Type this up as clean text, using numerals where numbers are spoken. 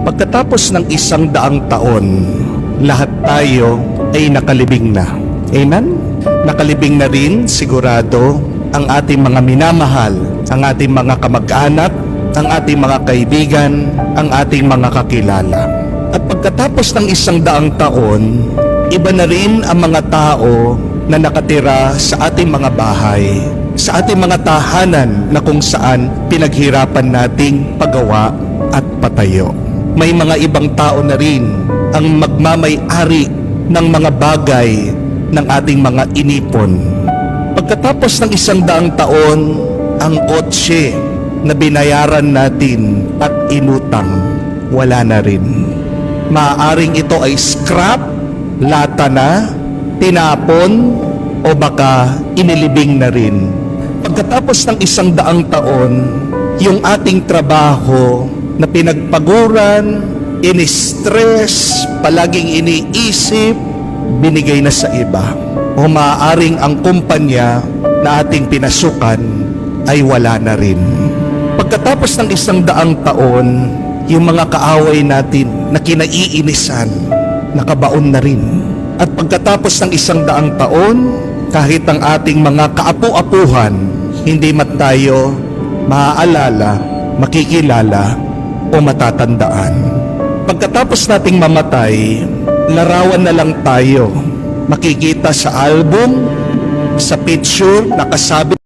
Pagkatapos ng 100 taon, lahat tayo ay nakalibing na. Amen? Nakalibing na rin, sigurado, ang ating mga minamahal, ang ating mga kamag-anak, ang ating mga kaibigan, ang ating mga kakilala. At pagkatapos ng 100 taon, iba na rin ang mga tao na nakatira sa ating mga bahay, sa ating mga tahanan na kung saan pinaghirapan nating pagawa at patayo. May mga ibang tao na rin ang magmamay-ari ng mga bagay ng ating mga inipon. Pagkatapos ng 100 taon, ang kotse na binayaran natin at inutang, wala na rin. Maaaring ito ay scrap, lata na, tinapon, o baka inilibing na rin. Pagkatapos ng 100 taon, yung ating trabaho na pinagpaguran, ini-stress, palaging iniisip, binigay na sa iba. O maaaring ang kumpanya na ating pinasukan ay wala na rin. Pagkatapos ng 100 taon, yung mga kaaway natin na kinaiinisan, nakabaon na rin. At pagkatapos ng 100 taon, kahit ang ating mga kaapu-apuhan, hindi man tayo maaalala, makikilala, o matatandaan. Pagkatapos nating mamatay, larawan na lang tayo. Makikita sa album, sa picture, nakasabi